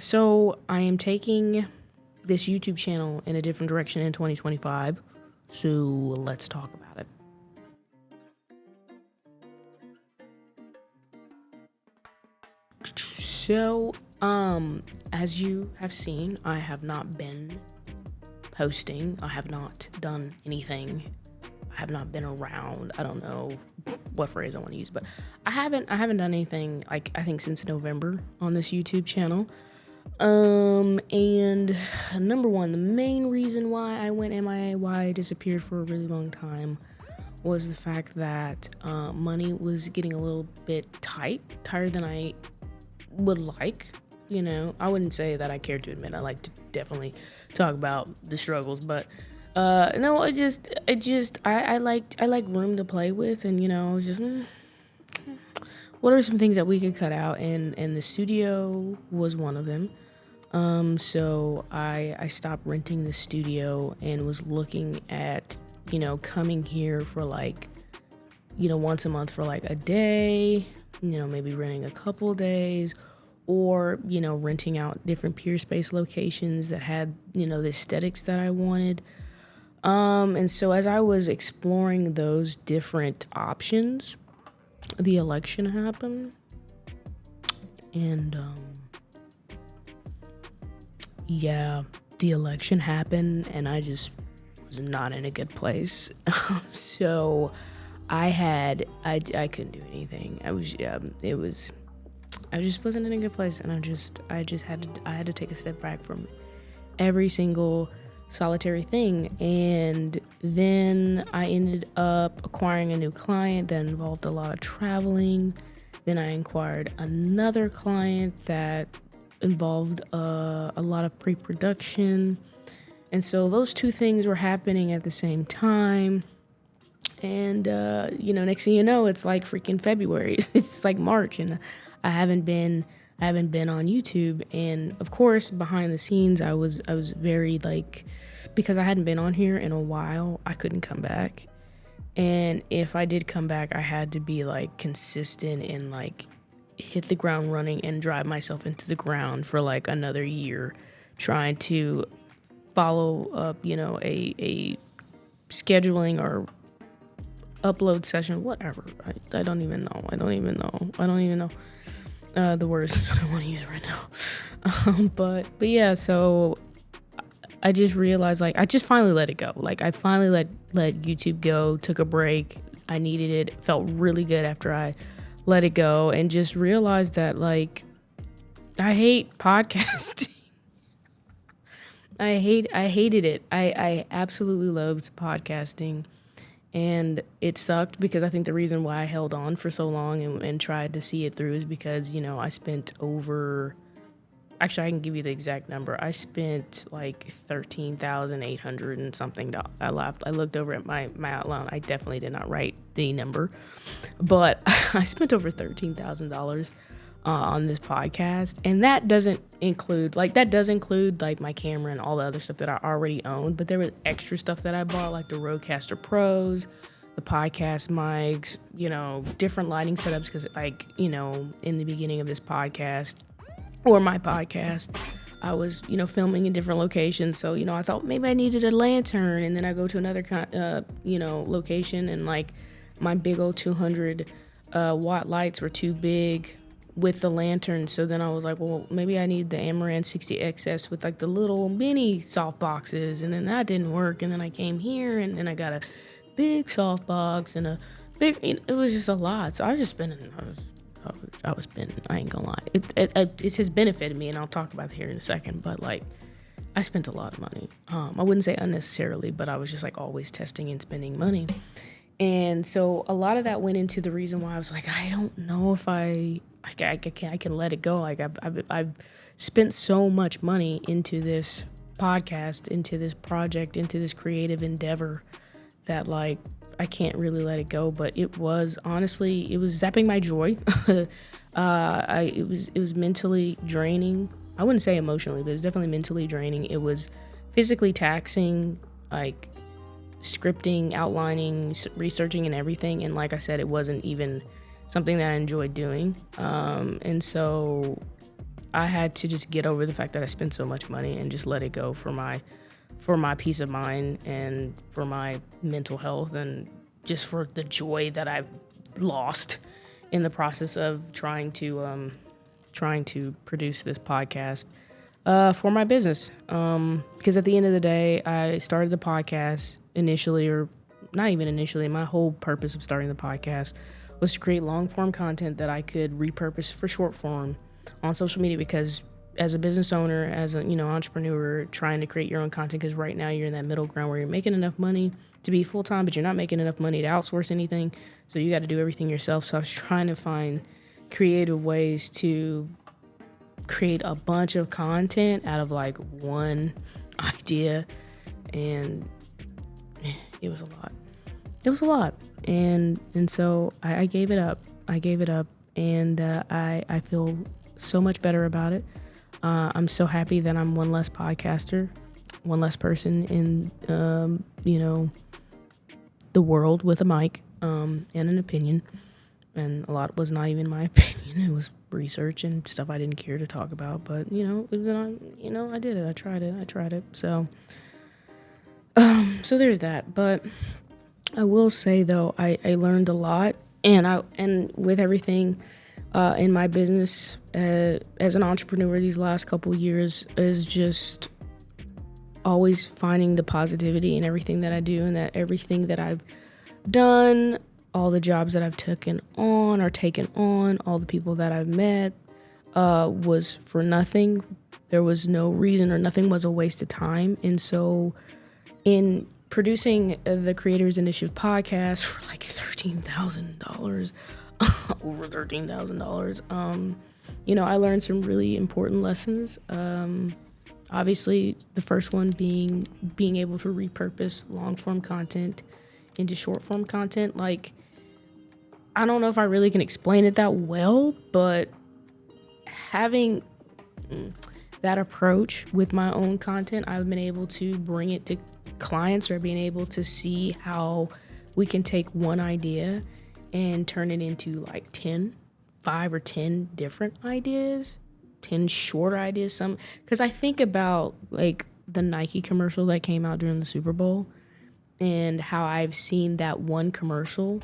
So I am taking this YouTube channel in a different direction in 2025. So let's talk about it. So, as you have seen, I have not been posting. I have not done anything. I have not been around. I don't know what phrase I want to use, but I haven't done anything, like, I think since November on this YouTube channel. And number one, the main reason why I went M.I.A, why I disappeared for a really long time, was the fact that money was getting a little bit tighter than I would like. You know, I wouldn't say that I care to admit. I like to definitely talk about the struggles, but no, I like room to play with, and you know, I was just what are some things that we could cut out, and the studio was one of them. So I stopped renting the studio and was looking at, you know, coming here for like, you know, once a month for like a day, you know, maybe renting a couple days, or, you know, renting out different peer space locations that had, you know, the aesthetics that I wanted. And so as I was exploring those different options, the election happened, and yeah, the election happened, and I just was not in a good place. So I couldn't do anything. I just wasn't in a good place, and I had to take a step back from every single solitary thing. And then I ended up acquiring a new client that involved a lot of traveling. Then I acquired another client that involved a lot of pre-production. And so those two things were happening at the same time. And, you know, next thing you know, it's like freaking February. It's like March, and I haven't been on YouTube. And of course, behind the scenes, I was very like, because I hadn't been on here in a while, I couldn't come back. And if I did come back, I had to be like consistent and like hit the ground running and drive myself into the ground for like another year, trying to follow up, you know, a scheduling or upload session, whatever. I don't even know. I don't even know the words that I want to use right now. But yeah, so I just realized, like, I just finally let it go. Like, I finally let YouTube go, took a break. I needed it. It felt really good after I let it go, and just realized that, like, I hate podcasting. I hated it. I absolutely loved podcasting, and it sucked because I think the reason why I held on for so long and tried to see it through is because, you know, I spent over, actually I can give you the exact number. I spent like $13,800 and something. I looked over at my outline. I definitely did not write the number, but I spent over $13,000 on this podcast, and that does include like my camera and all the other stuff that I already owned, but there was extra stuff that I bought, like the Rodecaster Pros, the podcast mics, you know, different lighting setups, because, like, you know, in the beginning of this podcast, or my podcast, I was, you know, filming in different locations. So, you know, I thought maybe I needed a lantern, and then I go to another you know, location, and like my big old 200 watt lights were too big with the lantern. So then I was like, well, maybe I need the M.I.A 60XS with like the little mini soft boxes, and then that didn't work. And then I came here, and then I got a big soft box and a big, it was just a lot. So I was just spending, I ain't gonna lie. It has benefited me, and I'll talk about it here in a second, but like, I spent a lot of money. I wouldn't say unnecessarily, but I was just like always testing and spending money. And so a lot of that went into the reason why I was like, I don't know if I can let it go. Like, I've spent so much money into this podcast, into this project, into this creative endeavor, that like I can't really let it go. But it was honestly, it was zapping my joy. It was mentally draining. I wouldn't say emotionally, but it was definitely mentally draining. It was physically taxing, like scripting, outlining, researching, and everything. And like I said, it wasn't even something that I enjoyed doing. And so I had to just get over the fact that I spent so much money and just let it go for my peace of mind and for my mental health and just for the joy that I've lost in the process of trying to produce this podcast for my business. Because at the end of the day, I started the podcast initially, or not even initially. My whole purpose of starting the podcast was to create long form content that I could repurpose for short form on social media. Because as a business owner, as a entrepreneur, trying to create your own content, because right now you're in that middle ground where you're making enough money to be full time, but you're not making enough money to outsource anything. So you got to do everything yourself. So I was trying to find creative ways to create a bunch of content out of like one idea, and it was a lot. And so I gave it up. And I feel so much better about it. I'm so happy that I'm one less podcaster, one less person in the world with a mic and an opinion. And a lot was not even my opinion. It was research and stuff I didn't care to talk about. But I did it. I tried it. So there's that. But I will say though, I learned a lot, and with everything in my business as an entrepreneur these last couple years is just always finding the positivity in everything that I do, and that everything that I've done, all the jobs that I've taken on, all the people that I've met was for nothing. There was no reason, or nothing was a waste of time. And so in producing the Creators Initiative podcast for like $13,000, over $13,000, I learned some really important lessons. Obviously, the first one being able to repurpose long form content into short form content. Like, I don't know if I really can explain it that well, but having that approach with my own content, I've been able to bring it to clients, or being able to see how we can take one idea and turn it into like 5 or 10 different ideas, 10 short ideas. Because I think about like the Nike commercial that came out during the Super Bowl, and how I've seen that one commercial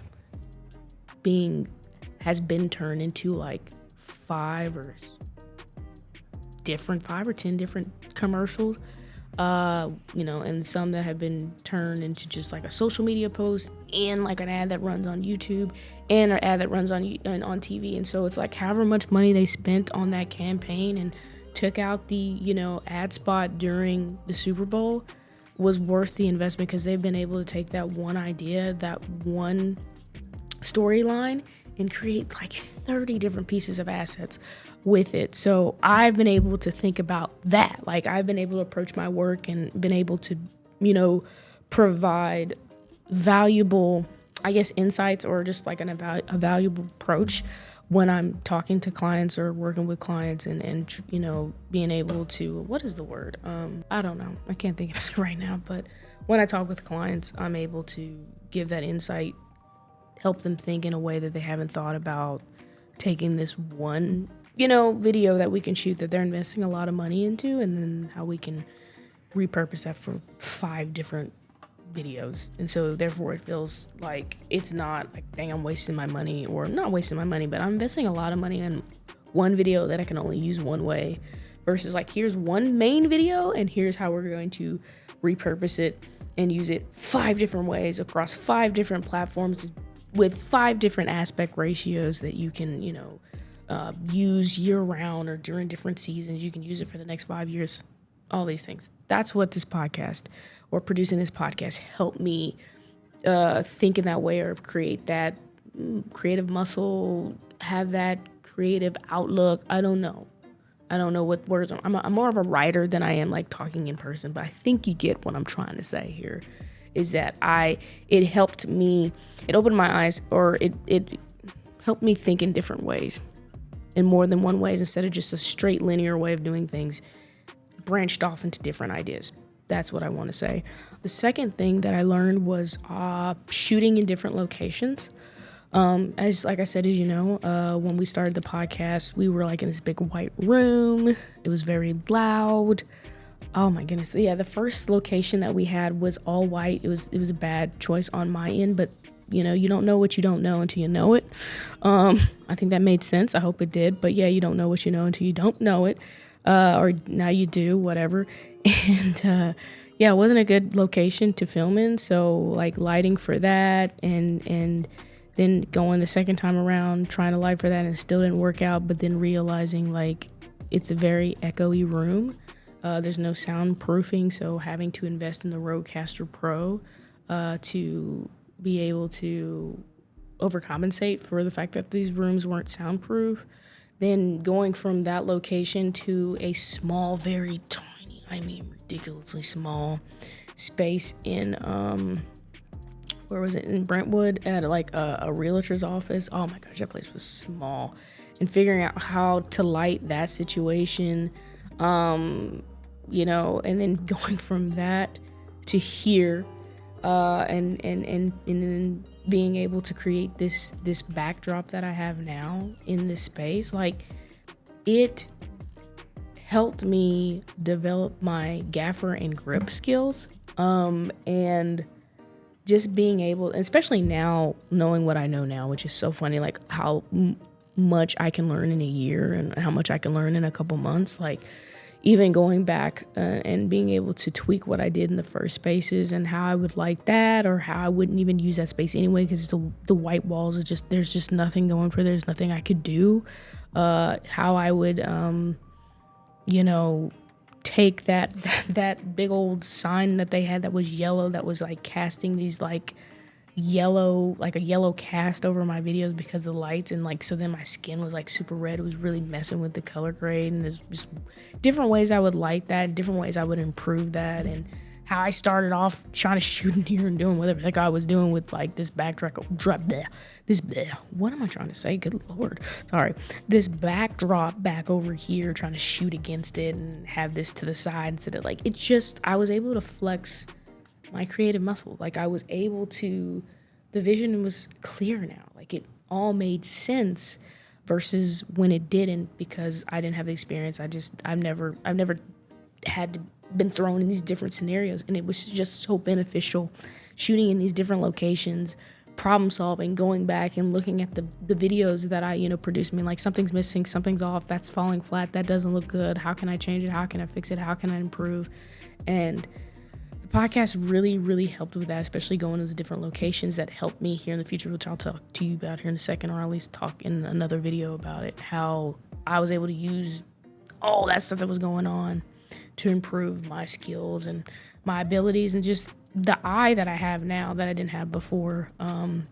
has been turned into like 5 or 10 different commercials, and some that have been turned into just like a social media post, and like an ad that runs on YouTube, and an ad that runs on TV. And so it's like however much money they spent on that campaign and took out the ad spot during the Super Bowl was worth the investment, because they've been able to take that one idea, that one storyline, and create like 30 different pieces of assets with it. So I've been able to think about that. Like, I've been able to approach my work and been able to, provide valuable, I guess, insights, or just like a valuable approach when I'm talking to clients or working with clients, and being able to, what is the word? I don't know. I can't think of it right now. But when I talk with clients, I'm able to give that insight, help them think in a way that they haven't thought about, taking this one, video that we can shoot that they're investing a lot of money into, and then how we can repurpose that for 5 different videos. And so therefore it feels like it's not like, dang, I'm wasting my money, or not wasting my money, but I'm investing a lot of money in one video that I can only use one way, versus like, here's one main video and here's how we're going to repurpose it and use it 5 different ways across 5 different platforms with 5 different aspect ratios that you can, use year round, or during different seasons. You can use it for the next 5 years, all these things. That's what this podcast, or producing this podcast, helped me think in that way, or create that creative muscle, have that creative outlook. I don't know what words. I'm more of a writer than I am like talking in person, but I think you get what I'm trying to say here, is that it helped me, it opened my eyes, or it helped me think in different ways, in more than one ways, instead of just a straight linear way of doing things, branched off into different ideas. That's what I want to say. The second thing that I learned was shooting in different locations. As like I said, as you know, when we started the podcast, we were like in this big white room. It was very loud. Oh my goodness. Yeah, the first location that we had was all white. It was a bad choice on my end, but you don't know what you don't know until you know it. I think that made sense. I hope it did. But yeah, you don't know what you know until you don't know it. Or now you do, whatever. And yeah, it wasn't a good location to film in. So like lighting for that and then going the second time around trying to light for that and it still didn't work out. But then realizing like it's a very echoey room. There's no soundproofing. So having to invest in the Rodecaster Pro to be able to overcompensate for the fact that these rooms weren't soundproof. Then going from that location to a small, very tiny, I mean ridiculously small space in where was it, in Brentwood at like a realtor's office. Oh my gosh, that place was small. And figuring out how to light that situation, and then going from that to here, and then being able to create this backdrop that I have now in this space, like it helped me develop my gaffer and grip skills, and just being able, especially now knowing what I know now, which is so funny, like how much I can learn in a year and how much I can learn in a couple months, like even going back and being able to tweak what I did in the first spaces and how I would like that, or how I wouldn't even use that space anyway because the white walls are just, there's just nothing going for, there's nothing I could do. How I would, take that big old sign that they had that was yellow, that was like casting these like a yellow cast over my videos because of the lights, and like so then my skin was like super red. It was really messing with the color grade, and there's just different ways I would light that, different ways I would improve that, and how I started off trying to shoot in here and doing whatever the heck I was doing with like this backdrop. What am I trying to say? Good Lord. Sorry. This backdrop back over here, trying to shoot against it and have this to the side instead of like, it just, I was able to flex my creative muscle. Like I was able to, the vision was clear now. Like it all made sense versus when it didn't, because I didn't have the experience. I've never had to been thrown in these different scenarios, and it was just so beneficial shooting in these different locations, problem solving, going back and looking at the videos that I produced. I mean, like something's missing, something's off, that's falling flat, that doesn't look good, how can I change it, how can I fix it, how can I improve? And the podcast really helped with that, especially going to the different locations that helped me here in the future, which I'll talk to you about here in a second, or at least talk in another video about it, how I was able to use all that stuff that was going on to improve my skills and my abilities, and just the eye that I have now that I didn't have before,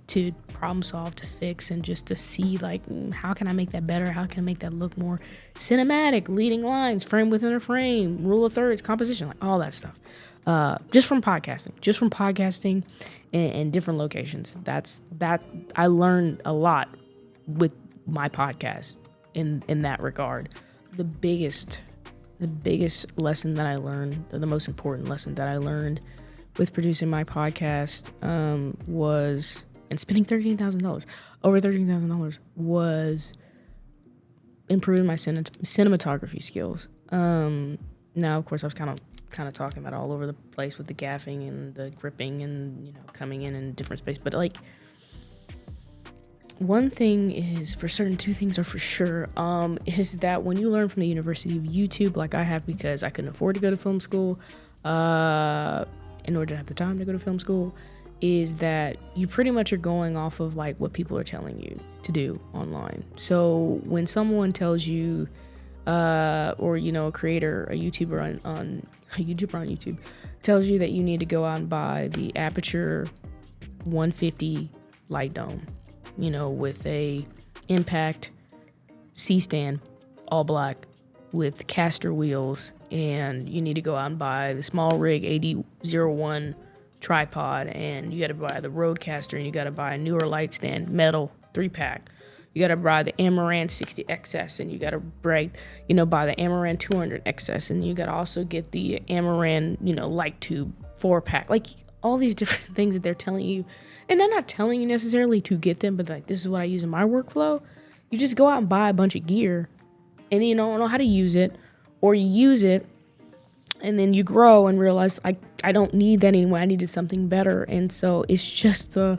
to problem solve, to fix, and just to see like, how can I make that better? How can I make that look more cinematic, leading lines, frame within a frame, rule of thirds, composition, like all that stuff. Just from podcasting and different locations. That I learned a lot with my podcast in that regard. The biggest lesson that I learned, the most important lesson that I learned with producing my podcast, was, and spending over $13,000, was improving my cinematography skills. Now, of course, I was kind of talking about all over the place with the gaffing and the gripping and coming in different space, but like, one thing is for certain, two things are for sure, is that when you learn from the University of YouTube, like I have, because I couldn't afford to go to film school, in order to have the time to go to film school, is that you pretty much are going off of like what people are telling you to do online. So when someone tells you, or a creator, a YouTuber on YouTube tells you that you need to go out and buy the Aperture 150 light dome, with a impact C-stand, all black, with caster wheels, and you need to go out and buy the small rig AD01 tripod, and you got to buy the Rodecaster, and you got to buy a newer light stand, metal 3-pack. You got to buy the M.I.A 60 XS, and you got to buy the M.I.A 200 XS, and you got to also get the M.I.A light tube 4-pack. Like all these different things that they're telling you, and they're not telling you necessarily to get them, but like, this is what I use in my workflow. You just go out and buy a bunch of gear, and then you don't know how to use it, or you use it and then you grow and realize I don't need that anymore. I needed something better. And so it's just oh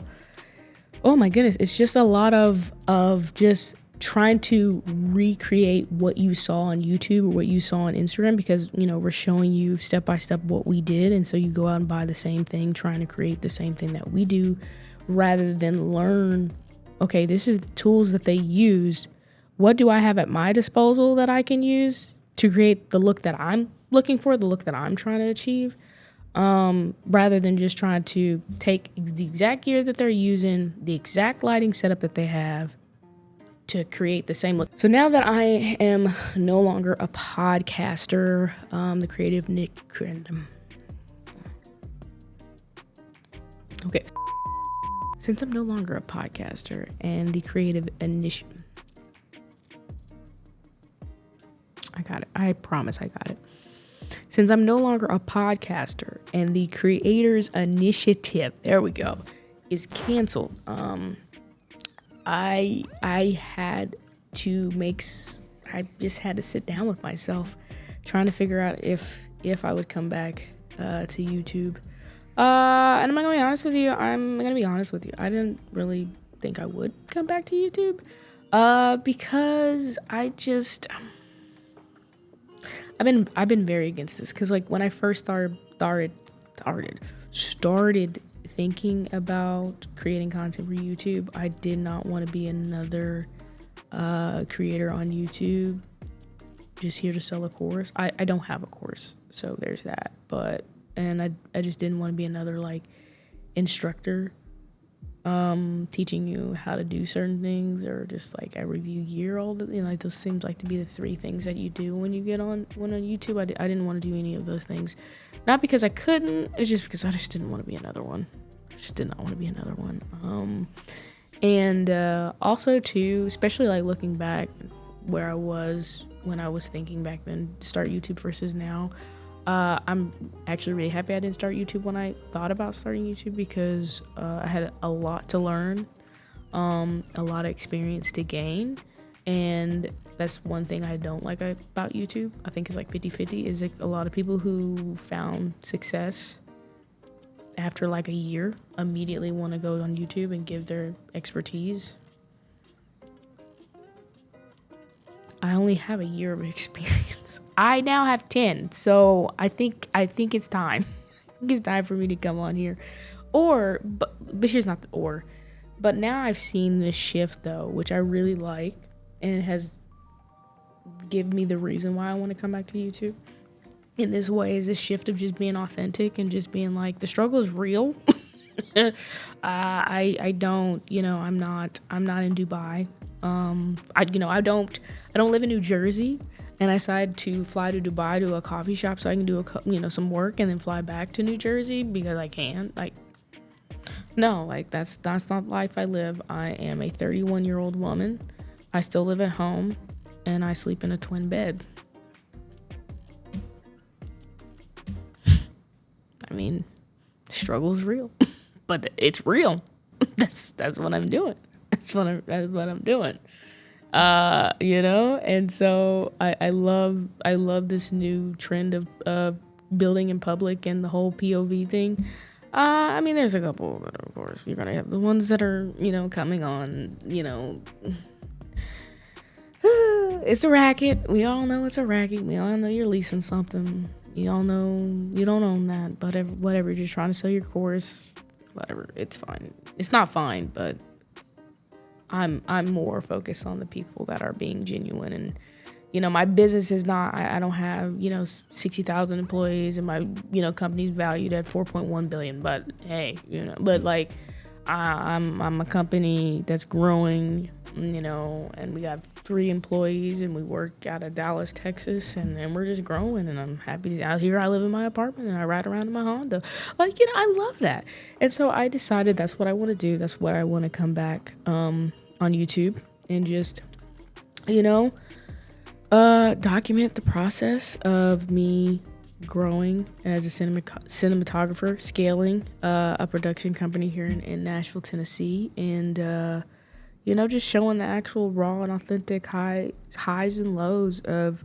my goodness, it's just a lot of just trying to recreate what you saw on YouTube or what you saw on Instagram, because, you know, we're showing you step by step what we did. And so you go out and buy the same thing, trying to create the same thing that we do, rather than learn, okay, this is the tools that they used. What do I have at my disposal that I can use to create the look that I'm looking for, the look that I'm trying to achieve, rather than just trying to take the exact gear that they're using, the exact lighting setup that they have to create the same look. So now that I am no longer a podcaster, the creative Nick, okay. Since I'm no longer a podcaster and the creative initiative, I got it. I promise I got it. Since I'm no longer a podcaster and the creators initiative, there we go, is canceled. I had to I just had to sit down with myself, trying to figure out if I would come back to YouTube. And I'm gonna be honest with you. I didn't really think I would come back to YouTube, because I've been very against this, because like when I first started thinking about creating content for YouTube, I did not want to be another creator on YouTube just here to sell a course. I don't have a course, so there's that. And I just didn't want to be another like instructor teaching you how to do certain things, or just like I review gear like those seems like to be the three things that you do when you get on YouTube. I didn't want to do any of those things, not because I couldn't, it's just because I just didn't want to be another one. I just did not want to be another one. And also too, especially like looking back where I was when I was thinking back then to start YouTube versus now, I'm actually really happy I didn't start YouTube when I thought about starting YouTube, because I had a lot to learn, a lot of experience to gain. And that's one thing I don't like about YouTube. I think it's like 50-50, is like a lot of people who found success after like a year immediately want to go on YouTube and give their expertise. I only have a year of experience. I now have 10, so I think it's time. I think it's time for me to come on here. But here's not the or. But now I've seen this shift though, which I really like, and it has given me the reason why I want to come back to YouTube in this way, is this shift of just being authentic and just being like, the struggle is real. I don't, I'm not in Dubai. I don't live in New Jersey, and I decided to fly to Dubai to a coffee shop so I can do some work and then fly back to New Jersey because I can. No, that's not life I live. I am a 31-year-old woman. I still live at home, and I sleep in a twin bed. I mean, struggle's real, but it's real. That's what I'm doing. That's what I'm doing. And so I love this new trend of building in public and the whole POV thing. I mean, there's a couple that, of course, you're gonna have the ones that are, coming on, it's a racket. We all know it's a racket. We all know you're leasing something. You all know you don't own that, but whatever, you're just trying to sell your course, whatever, it's fine. It's not fine, but I'm more focused on the people that are being genuine. And, my business is not, I don't have, 60,000 employees, and my, company's valued at 4.1 billion, but hey, I'm a company that's growing, and we got 3 employees, and we work out of Dallas, Texas, and we're just growing, and I'm happy out here. I live in my apartment, and I ride around in my Honda. I love that. And so I decided that's what I want to do. That's what I want to come back on YouTube and just, document the process of me growing as a cinematographer, scaling a production company here in Nashville, Tennessee, and just showing the actual raw and authentic highs and lows of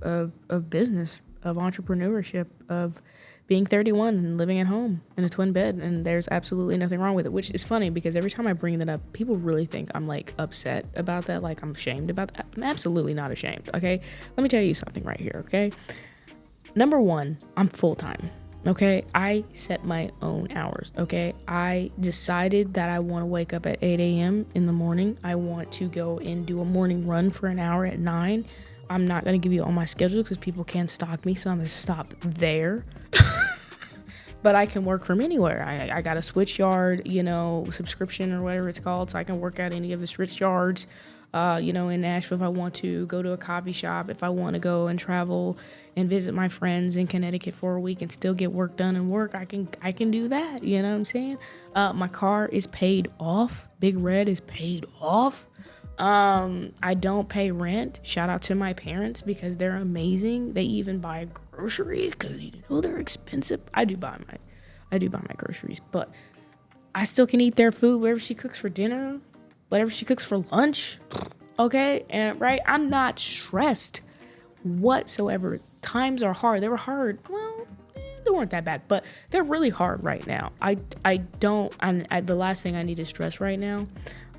business, of entrepreneurship, of being 31 and living at home in a twin bed. And there's absolutely nothing wrong with it, which is funny because every time I bring that up, people really think I'm like upset about that, like I'm ashamed about that. I'm absolutely not ashamed, okay? Let me tell you something right here, okay? Number one, I'm full-time, okay? I set my own hours, okay? I decided that I want to wake up at 8 a.m. in the morning. I want to go and do a morning run for an hour at 9. I'm not going to give you all my schedule because people can't stalk me, so I'm going to stop there. But I can work from anywhere. I got a switch yard, subscription or whatever it's called, so I can work at any of the switch yards, in Nashville if I want to, go to a coffee shop, if I want to go and travel and visit my friends in Connecticut for a week and still get work done and work, I can do that, you know what I'm saying? My car is paid off. Big Red is paid off. I don't pay rent. Shout out to my parents because they're amazing. They even buy groceries because they're expensive. I do buy my groceries, but I still can eat their food, whatever she cooks for dinner, whatever she cooks for lunch. Okay, and right, I'm not stressed whatsoever. Times are hard. They were hard. Well, they weren't that bad, but they're really hard right now. The last thing I need to stress right now.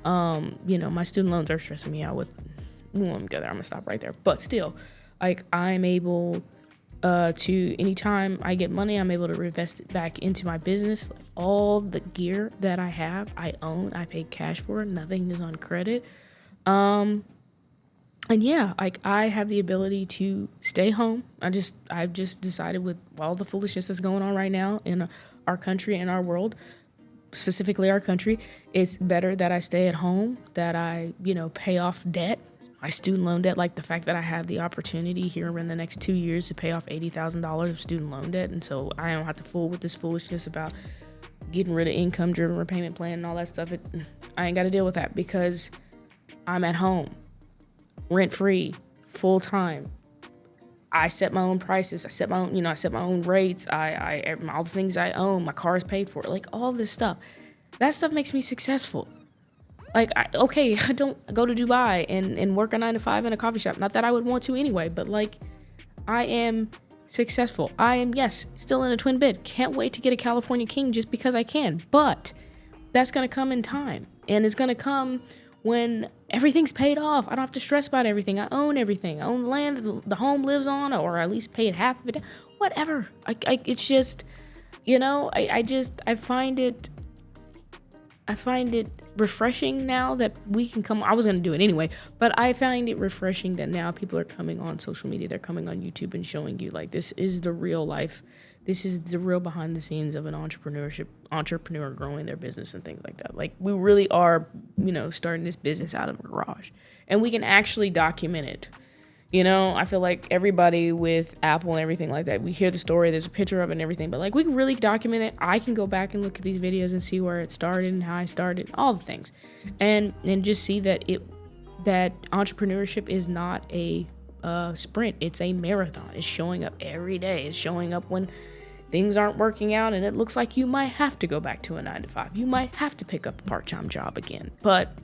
My student loans are stressing me out with, let me go there, I'm gonna stop right there. But still, like I'm able to, anytime I get money, I'm able to reinvest it back into my business. Like all the gear that I have, I own, I pay cash for it, nothing is on credit. And yeah, like I have the ability to stay home. I've just decided with all the foolishness that's going on right now in our country and our world, specifically our country, it's better that I stay at home, that I, pay off debt, my student loan debt, like the fact that I have the opportunity here in the next 2 years to pay off $80,000 of student loan debt. And so I don't have to fool with this foolishness about getting rid of income-driven repayment plan and all that stuff. I ain't got to deal with that because I'm at home, rent-free, full-time. I set my own prices. I set my own rates. I all the things I own. My car is paid for. Like all this stuff. That stuff makes me successful. Like, I don't go to Dubai and work a 9 to 5 in a coffee shop. Not that I would want to anyway, but like, I am successful. I am, yes, still in a twin bed. Can't wait to get a California King just because I can. But that's going to come in time. And it's going to come when everything's paid off. I don't have to stress about everything. I own everything. I own the land that the home lives on, or at least paid half of it. Whatever. It's just, I find it refreshing now that we can come. I was going to do it anyway, but I find it refreshing that now people are coming on social media. They're coming on YouTube and showing you like, this is the real life. This is the real behind the scenes of an entrepreneur growing their business and things like that. Like we really are, starting this business out of a garage, and we can actually document it. I feel like everybody with Apple and everything like that, we hear the story, there's a picture of it and everything, but like we can really document it. I can go back and look at these videos and see where it started and how I started, all the things, and just see that entrepreneurship is not a sprint. It's a marathon. It's showing up every day. It's showing up when things aren't working out and it looks like you might have to go back to a 9 to 5. You might have to pick up a part-time job again, but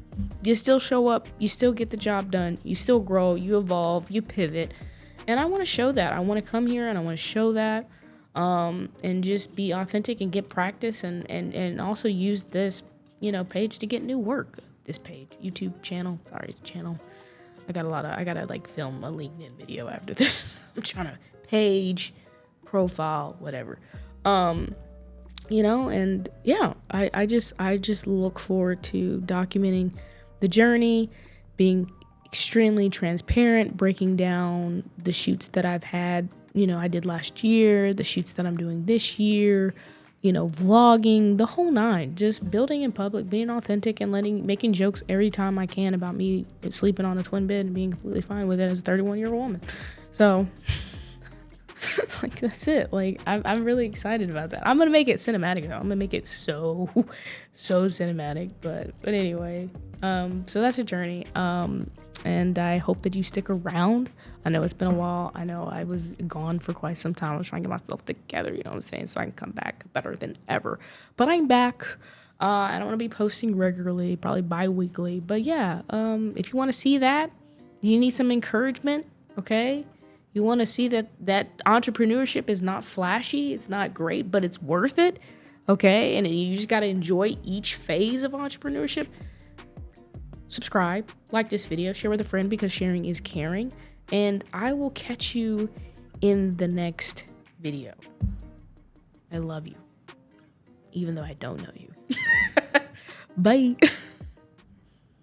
you still show up, you still get the job done, you still grow, you evolve, you pivot. And I want to show that. I want to come here and I want to show that, and just be authentic and get practice, and also use this, page to get new work. This page, YouTube channel, I gotta like film a LinkedIn video after this. I'm trying to page, profile, whatever. And yeah, I just look forward to documenting the journey, being extremely transparent, breaking down the shoots that I've had, I did last year, the shoots that I'm doing this year, vlogging, the whole nine, just building in public, being authentic and making jokes every time I can about me sleeping on a twin bed and being completely fine with it as a 31-year-old woman. So like that's it. Like I'm really excited about that. I'm gonna make it cinematic though. I'm gonna make it so cinematic. But anyway, so that's a journey. And I hope that you stick around. I know it's been a while. I know I was gone for quite some time. I was trying to get myself together, you know what I'm saying, so I can come back better than ever. But I'm back. I don't want to be posting regularly, probably bi-weekly. But yeah, if you want to see that, you need some encouragement, okay? You want to see that entrepreneurship is not flashy, it's not great, but it's worth it, okay? And you just got to enjoy each phase of entrepreneurship. Subscribe, like this video, share with a friend because sharing is caring. And I will catch you in the next video. I love you, even though I don't know you. Bye.